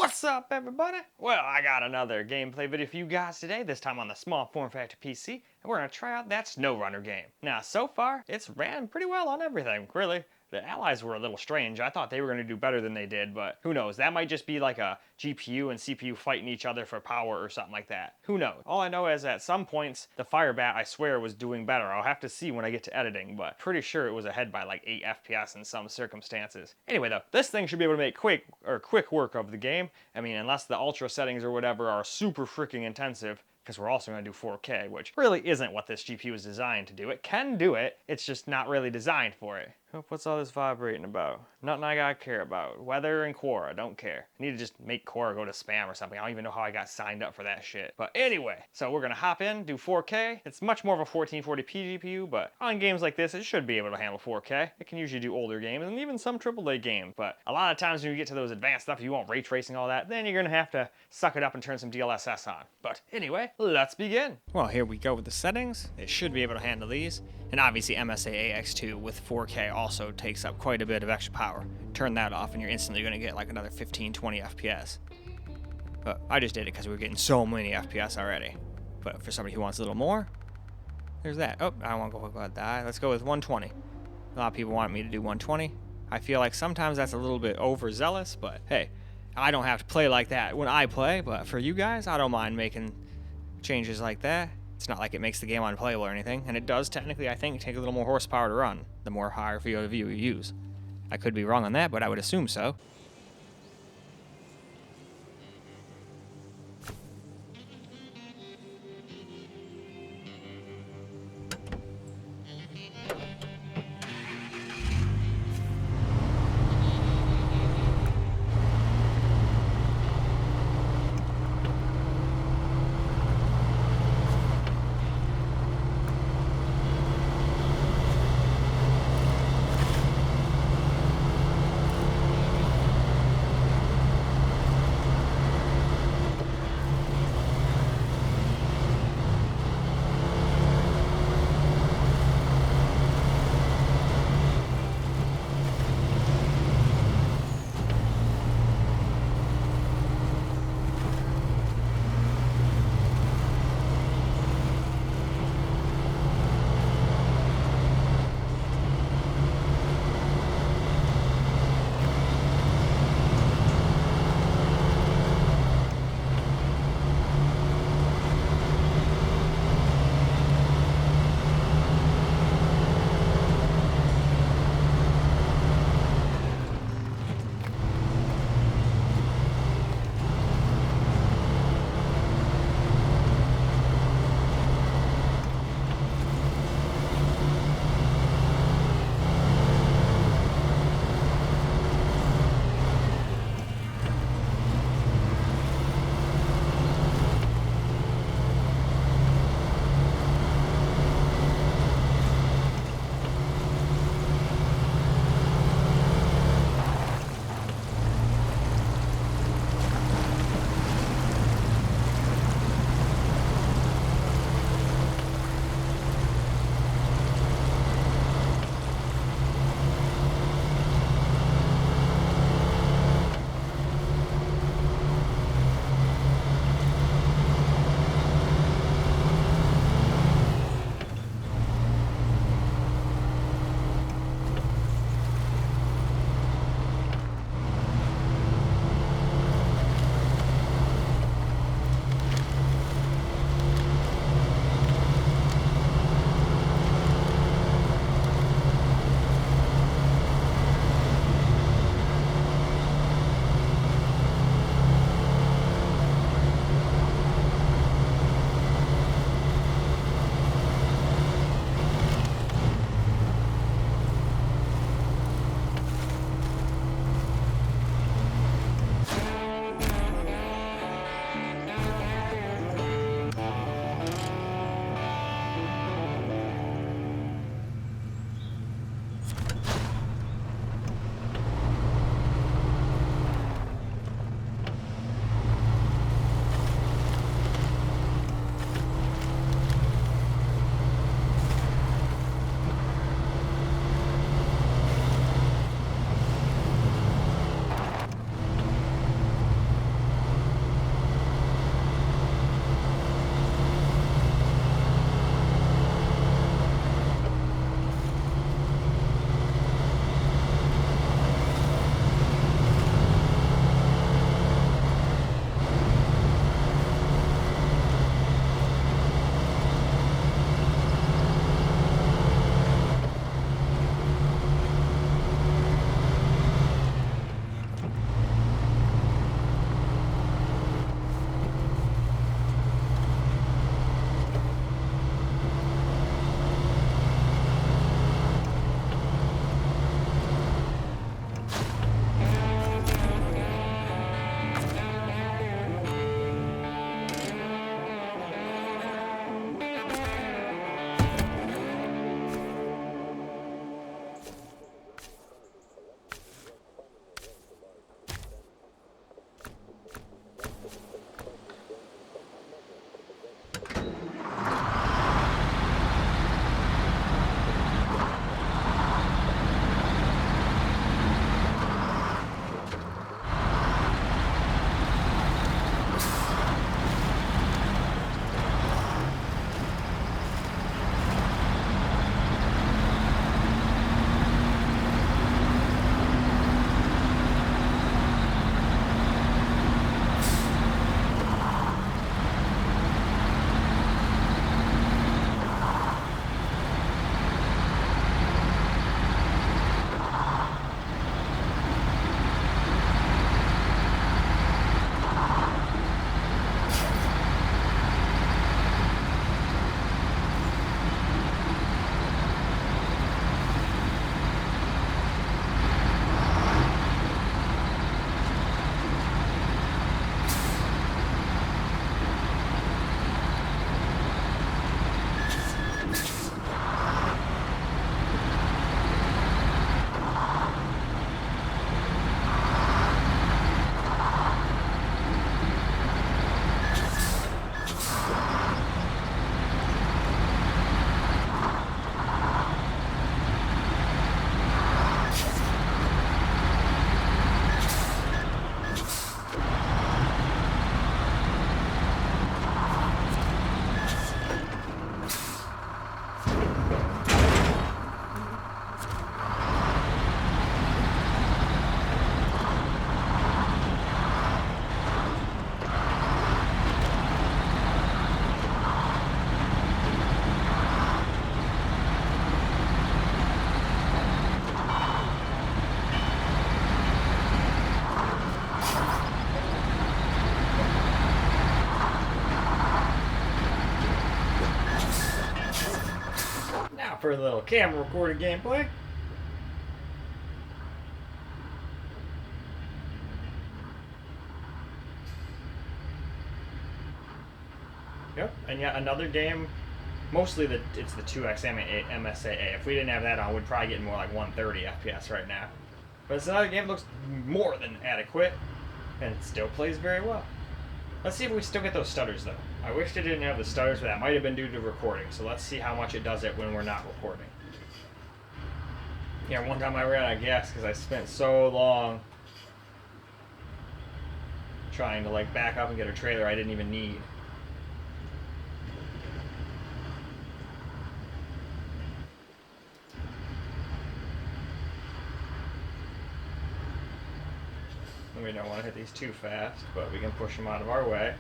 What's up, everybody? Well, I got another gameplay video for you guys today, this time on the small form factor PC, and we're going to try out that SnowRunner game. Now, so far, it's ran pretty well on everything, really. The allies were a little strange. I thought they were going to do better than they did, but who knows? That might just be like a GPU and CPU fighting each other for power or something like that. Who knows? All I know is at some points, the Firebat, I swear, was doing better. I'll have to see when I get to editing, but pretty sure it was ahead by like 8 FPS in some circumstances. Anyway, though, this thing should be able to make quick work of the game. I mean, unless the ultra settings or whatever are super freaking intensive, because we're also going to do 4K, which really isn't what this GPU is designed to do. It can do it, it's just not really designed for it. What's all this vibrating about? Nothing I gotta care about. Weather and Quora, don't care. I need to just make Quora go to spam or something. I don't even know how I got signed up for that shit. But anyway, so we're gonna hop in, do 4K. It's much more of a 1440p GPU, but on games like this, it should be able to handle 4K. It can usually do older games and even some AAA games. But a lot of times when you get to those advanced stuff, you want ray tracing, all that, then you're gonna have to suck it up and turn some DLSS on. But anyway, let's begin. Well, here we go with the settings. It should be able to handle these. And obviously MSI AX2 with 4K also takes up quite a bit of extra power. Turn that off and you're instantly going to get like another 15-20 FPS. But I just did it because we were getting so many FPS already. But for somebody who wants a little more, there's that. Oh, I don't want to go about that. Let's go with 120. A lot of people want me to do 120. I feel like sometimes that's a little bit overzealous, but hey, I don't have to play like that when I play, but for you guys, I don't mind making changes like that. It's not like it makes the game unplayable or anything, and it does technically, I think, take a little more horsepower to run, the more higher field of view you use. I could be wrong on that, but I would assume so. for a little camera recorded gameplay. Yep, and yet another game. Mostly it's the 2x MSAA. If we didn't have that on, we'd probably get more like 130 FPS right now. But it's another game that looks more than adequate, and it still plays very well. Let's see if we still get those stutters though. I wish they didn't have the stutters, but that might have been due to recording. So let's see how much it does it when we're not recording. Yeah, one time I ran out of gas because I spent so long trying to like back up and get a trailer I didn't even need. We don't want to hit these too fast, but we can push them out of our way.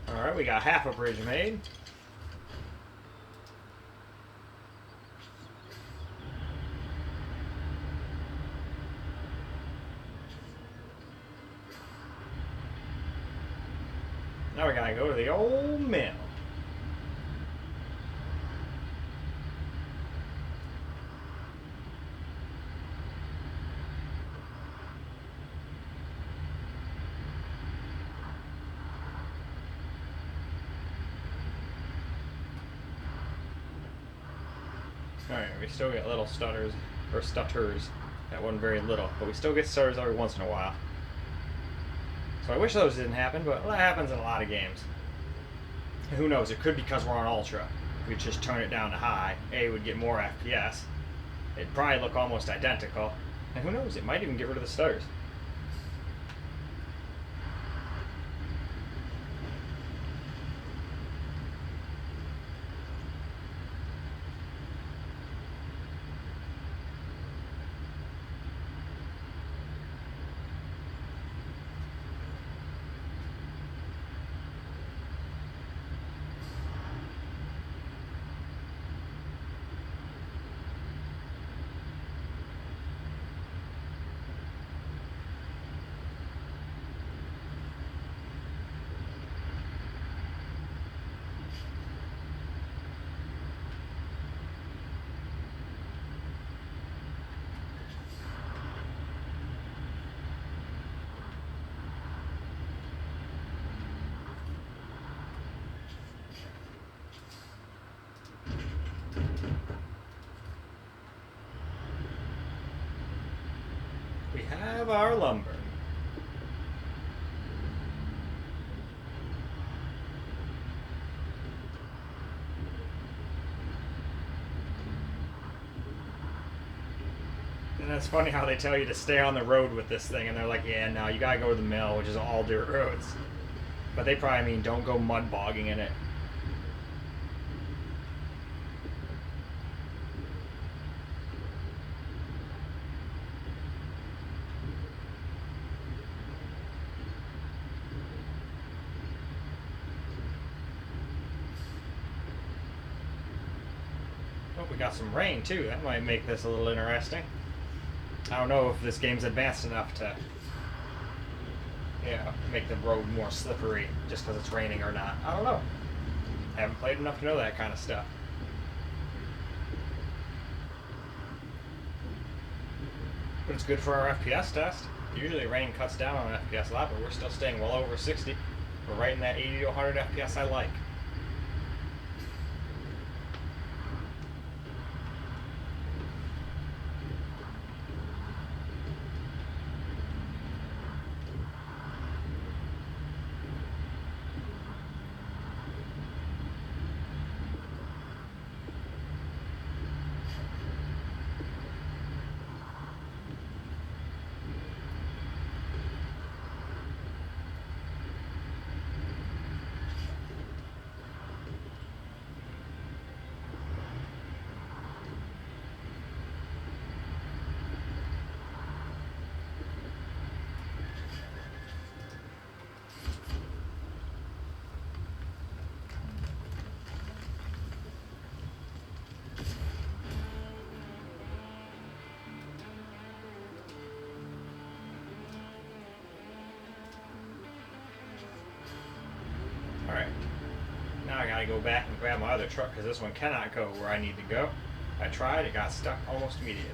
Alright, we got half a bridge made. Now we gotta go to the old mill. Alright, we still get little stutters, or stutters. That wasn't very little, but we still get stutters every once in a while. So I wish those didn't happen, but that happens in a lot of games. And who knows, it could be because we're on Ultra. If we just turn it down to high, A would get more FPS. It'd probably look almost identical. And who knows, it might even get rid of the stutters. We have our lumber. And it's funny how they tell you to stay on the road with this thing, and they're like, yeah, no, you gotta go to the mill, which is all dirt roads. But they probably mean don't go mud bogging in it. Oh, we got some rain too. That might make this a little interesting. I don't know if this game's advanced enough to, make the road more slippery just because it's raining or not. I don't know. I haven't played enough to know that kind of stuff. But it's good for our FPS test. Usually rain cuts down on FPS a lot, but we're still staying well over 60. We're right in that 80 to 100 FPS I like. I gotta go back and grab my other truck because this one cannot go where I need to go. I tried, it got stuck almost immediately.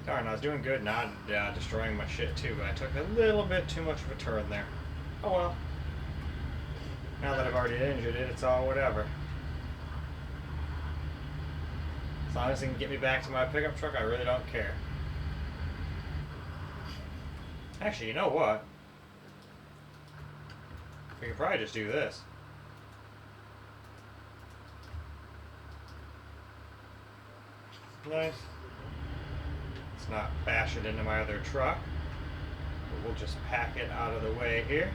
Darn, I was doing good not destroying my shit too, but I took a little bit too much of a turn there. Oh well. Now that I've already injured it, it's all whatever. As long as it can get me back to my pickup truck, I really don't care. Actually, you know what? We could probably just do this. Nice. Let's not bash it into my other truck. But we'll just pack it out of the way here.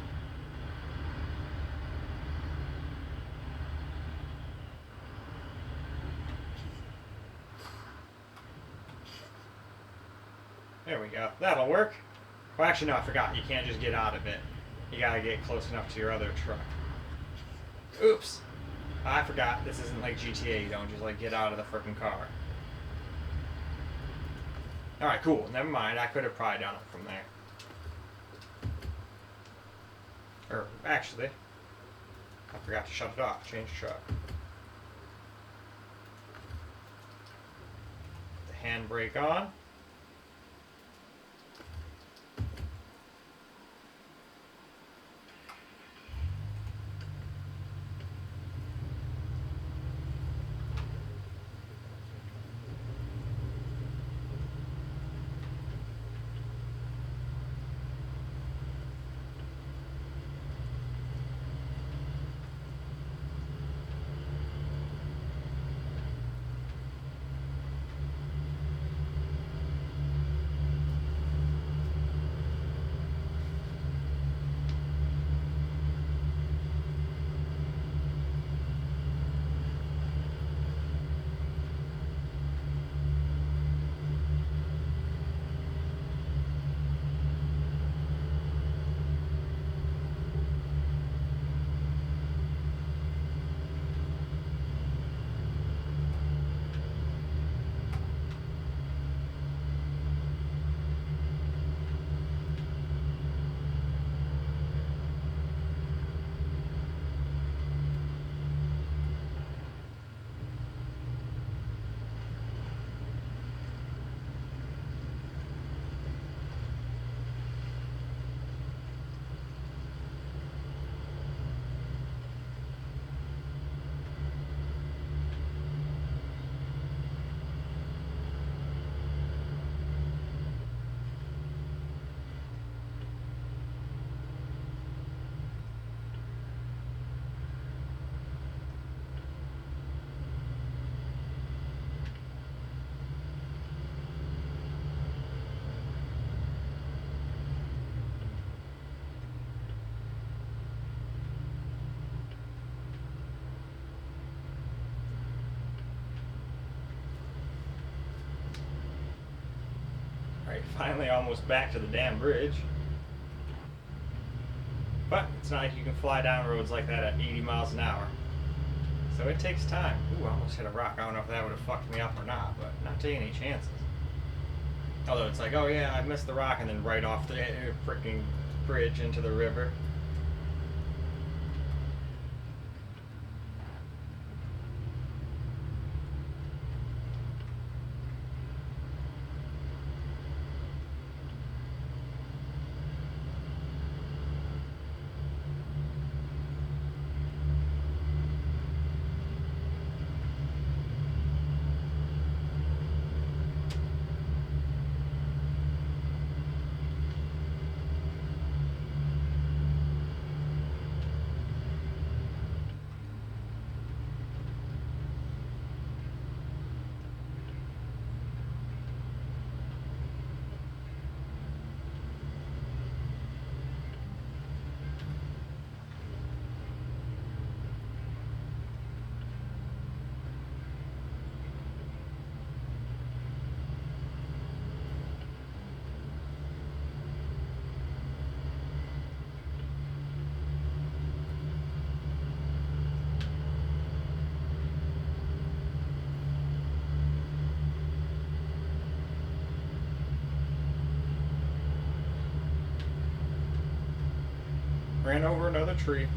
There we go. That'll work. Well, actually, no, I forgot. You can't just get out of it. You gotta get close enough to your other truck. Oops. I forgot. This isn't like GTA. You don't just like get out of the frickin' car. Alright, cool. Never mind. I could have probably done it from there. Or, actually, I forgot to shut it off. Change truck. The handbrake on. Alright, finally almost back to the damn bridge. But it's not like you can fly down roads like that at 80 miles an hour. So it takes time. Ooh, I almost hit a rock. I don't know if that would have fucked me up or not, but not taking any chances. Although it's like, oh yeah, I missed the rock, and then right off the freaking bridge into the river. Ran over another tree.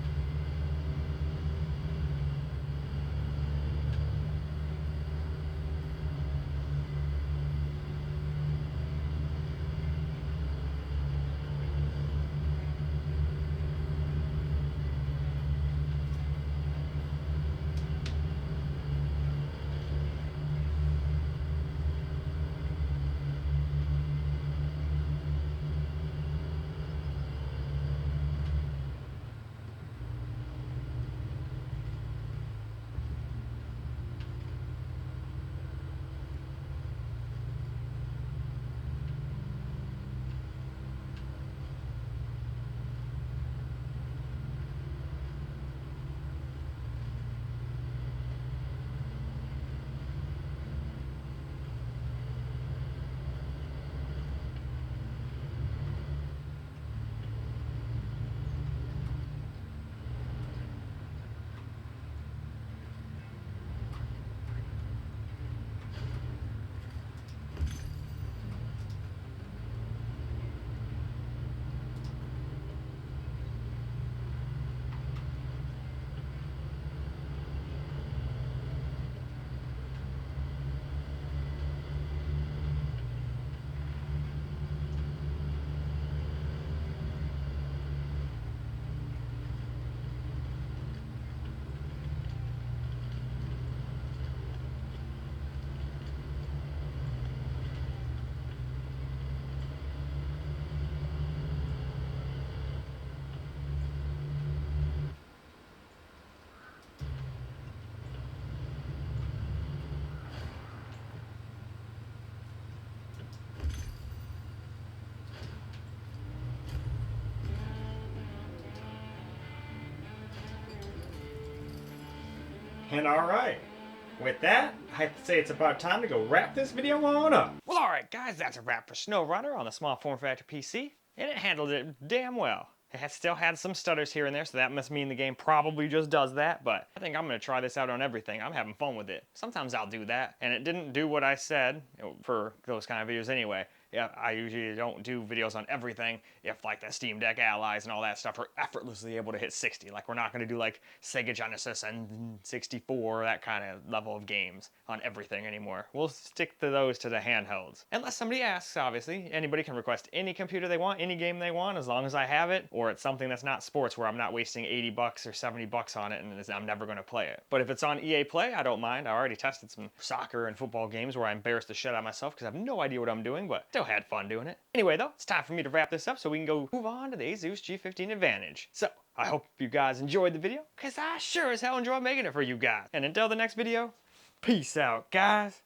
And alright, with that, I have to say it's about time to go wrap this video on up. Well, alright guys, that's a wrap for SnowRunner on the small form factor PC, and it handled it damn well. It has still had some stutters here and there, so that must mean the game probably just does that, but I think I'm going to try this out on everything. I'm having fun with it. Sometimes I'll do that, and it didn't do what I said for those kind of videos anyway. Yeah, I usually don't do videos on everything if like the Steam Deck allies and all that stuff are effortlessly able to hit 60. Like we're not going to do like Sega Genesis and 64, that kind of level of games on everything anymore. We'll stick to those to the handhelds. Unless somebody asks, obviously. Anybody can request any computer they want, any game they want, as long as I have it, or it's something that's not sports where I'm not wasting 80 bucks or 70 bucks on it and I'm never going to play it. But if it's on EA Play, I don't mind. I already tested some soccer and football games where I embarrassed the shit out of myself because I have no idea what I'm doing, but still had fun doing it. Anyway though, it's time for me to wrap this up so we can go move on to the Asus G15 Advantage. So, I hope you guys enjoyed the video, because I sure as hell enjoyed making it for you guys. And until the next video, peace out, guys.